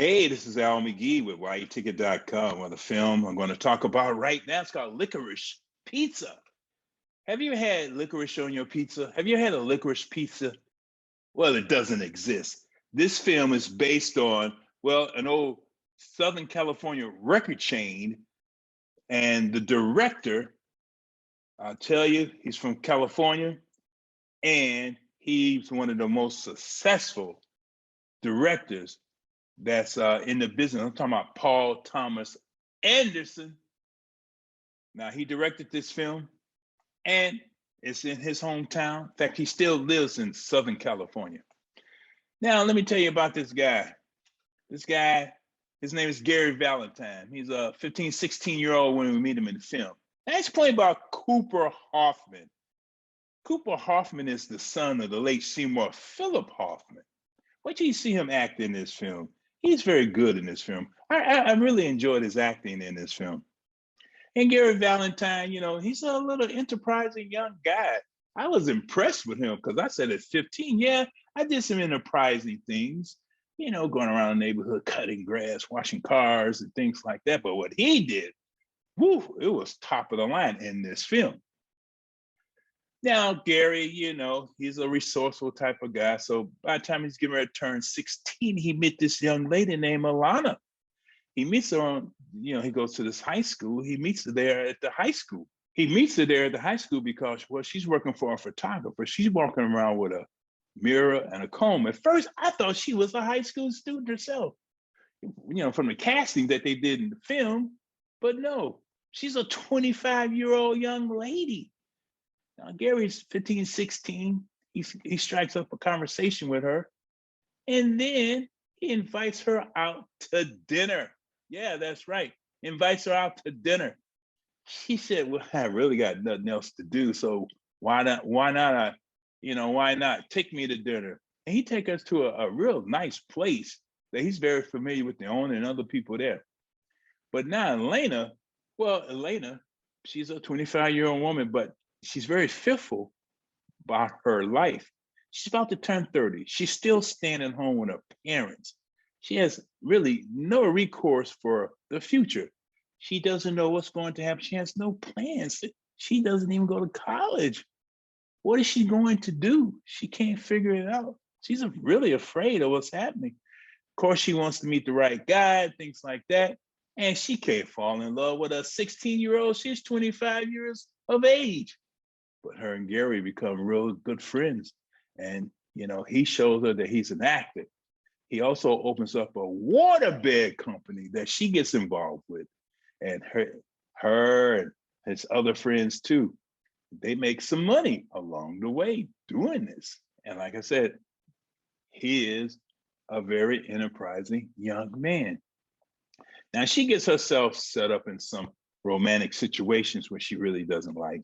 Hey, this is Al McGee with YETicket.com. Well, the film I'm going to talk about right now is called Licorice Pizza. Have you had licorice on your pizza? Have you had a licorice pizza? Well, it doesn't exist. This film is based on, well, an old Southern California record chain, and the director, I'll tell you, he's from California, and he's one of the most successful directors that's in the business. I'm talking about Paul Thomas Anderson. Now, he directed this film, and it's in his hometown. In fact, he still lives in Southern California. Now, let me tell you about this guy. This guy, his name is Gary Valentine. He's a 15, 16-year-old when we meet him in the film. Now, he's played by Coope Hoffman. Coope Hoffman is the son of the late Seymour Phillip Hoffman. Wait till you see him act in this film. He's very good in this film. I really enjoyed his acting in this film. And Gary Valentine, you know, he's a little enterprising young guy. I was impressed with him because I said at 15, yeah, I did some enterprising things, you know, going around the neighborhood, cutting grass, washing cars and things like that. But what he did, whoo, it was top of the line in this film. Now, Gary, you know, he's a resourceful type of guy. So by the time he's getting ready to turn 16, he met this young lady named Alana. He meets her on, you know, he goes to this high school. He meets her there at the high school. He meets her there at the high school because, well, she's working for a photographer. She's walking around with a mirror and a comb. At first, I thought she was a high school student herself, you know, from the casting that they did in the film. But no, she's a 25-year-old young lady. Now, Gary's 15, 16. He strikes up a conversation with her, and then he invites her out to dinner. Yeah, that's right. Invites her out to dinner. She said, well, I really got nothing else to do, so why not, why not take me to dinner? And he take us to a real nice place that he's very familiar with the owner and other people there. But now Elena, she's a 25-year-old woman, but she's very fearful about her life. She's about to turn 30. She's still staying at home with her parents. She has really no recourse for the future. She doesn't know what's going to happen. She has no plans. She doesn't even go to college. What is she going to do? She can't figure it out. She's really afraid of what's happening. Of course, she wants to meet the right guy, things like that. And she can't fall in love with a 16-year-old. She's 25 years of age. But her and Gary become real good friends. And, you know, he shows her that he's an actor. He also opens up a waterbed company that she gets involved with. And her and his other friends too, they make some money along the way doing this. And like I said, he is a very enterprising young man. Now she gets herself set up in some romantic situations where she really doesn't like.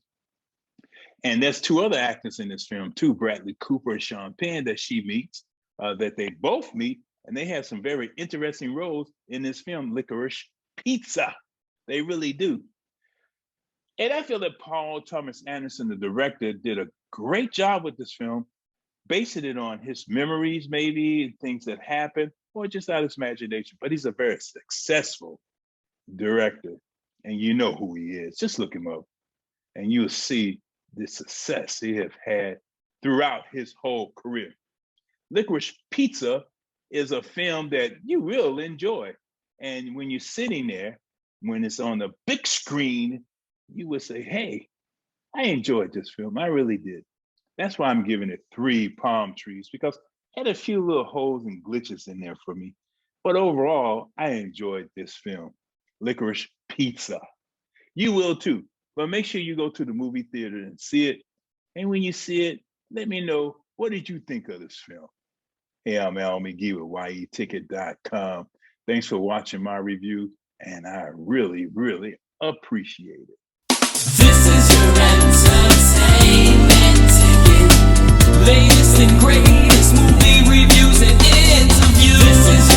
And there's two other actors in this film too, Bradley Cooper and Sean Penn, that she meets, that they both meet, and they have some very interesting roles in this film, Licorice Pizza. They really do. And I feel that Paul Thomas Anderson, the director, did a great job with this film, basing it on his memories, maybe, things that happened, or just out of his imagination. But he's a very successful director, and you know who he is. Just look him up, and you'll see the success he has had throughout his whole career. Licorice Pizza is a film that you will enjoy. And when you're sitting there, when it's on the big screen, you would say, hey, I enjoyed this film. I really did. That's why I'm giving it 3 palm trees, because it had a few little holes and glitches in there for me. But overall, I enjoyed this film, Licorice Pizza. You will too. But make sure you go to the movie theater and see it. And when you see it, let me know, what did you think of this film? Hey, I'm Al McGee with YETicket.com. Thanks for watching my review, and I really, really appreciate it. This is your entertainment ticket. Latest and greatest movie reviews and interviews. This is